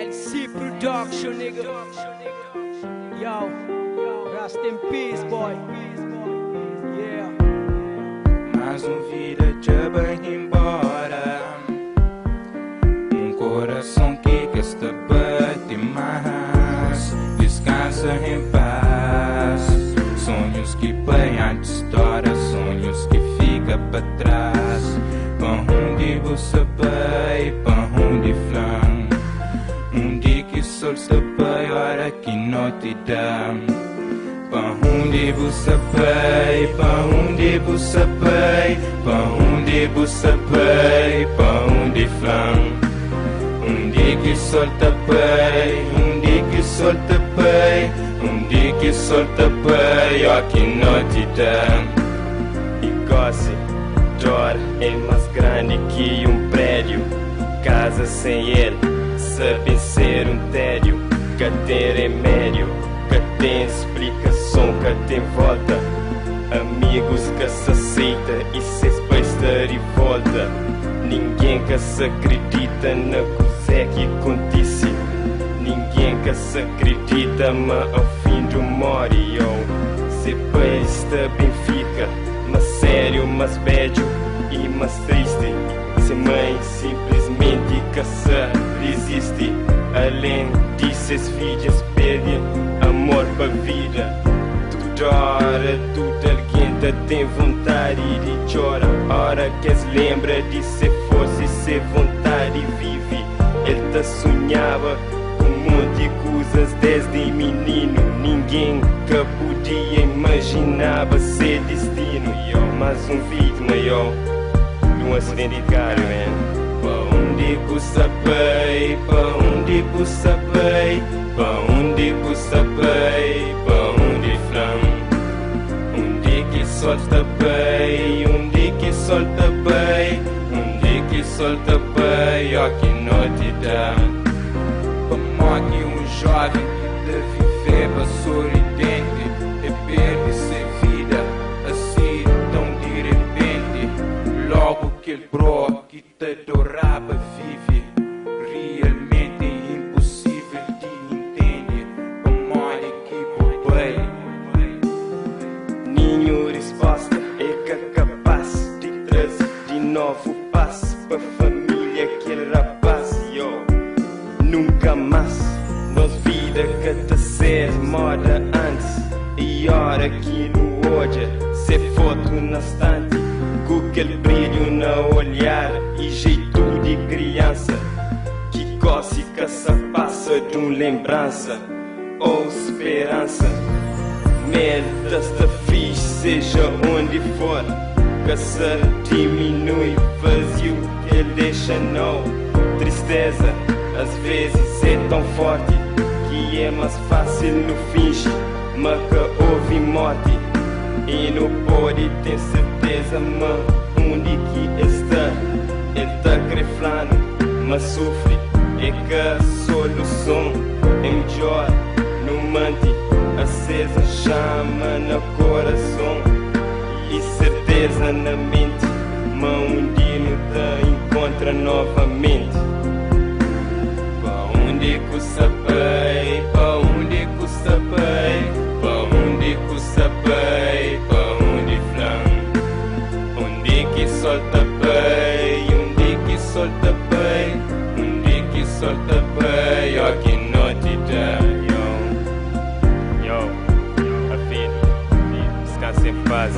LC Production, nigga. Yo, rest in peace, boy. Yeah. Mais vida já vai embora. Coração que está bate mais. Descansa em paz. Sonhos que banham de história, sonhos que ficam para trás. Para onde você vai, para onde flam. Onde que sol está vai, hora que não te dá. Para onde você vai, para onde você vai, para onde você vai, para onde flam. Onde que solta pai, onde que solta pai, onde que solta pai, ó que não te dá. E gosse, dor é mais grande que prédio. Casa sem ele, sabe ser tédio. Que tem remédio, que tem explicação, que tem volta. Amigos que se aceita e se espesta de volta. Ninguém que se acredita na coisa que acontece. Ninguém que se acredita, mas ao fim do morre. Se pai está bem fica, mas sério, mas bédio e mais triste. Se mãe simplesmente que se resiste. Além disso, as filhas perdem amor para vida. Toda hora, tudo alguém tem vontade de chorar. Hora que se lembra de se fosse, se vontade vive. Ele te sonhava com um monte de coisas desde menino. Ninguém que podia imaginava ser destino. Mais vítima, de um acidente de carro, man. Para onde você vai, para onde você vai, para onde você vai, para onde flam. Onde que solta pai, onde que solta pai, onde que solta pai, ó que não te dá. Como que jovem que viveva sorridente e perde-se vida assim tão de repente. Logo que ele bro que te adorava vive, realmente impossível de entender. Como que pai. Nenhuma resposta é capaz de trazer de novo paz para família aquele rapaz. Nunca mais nos vida que te ser moda antes. E hora que no hoje se foto na estante, com aquele brilho na olhar e jeito de criança. Que gosta que se passa de lembrança ou esperança. Merda fiz, seja onde for, que se diminui vazio que deixa não. Tristeza às vezes é tão forte que é mais fácil no finge, mas que houve morte e não pode ter certeza, mas onde que está? Ele está creflando, mas sofre. É que a solução é melhor, não mante acesa chama no coração e certeza na mente, mas um dia não te encontra novamente. Para onde que você vai, para onde que você vai, para onde que você vai, para onde flam. Onde que solta pai, onde que solta pai, onde que solta pai, ó que não te dá. A vida, descansa em paz,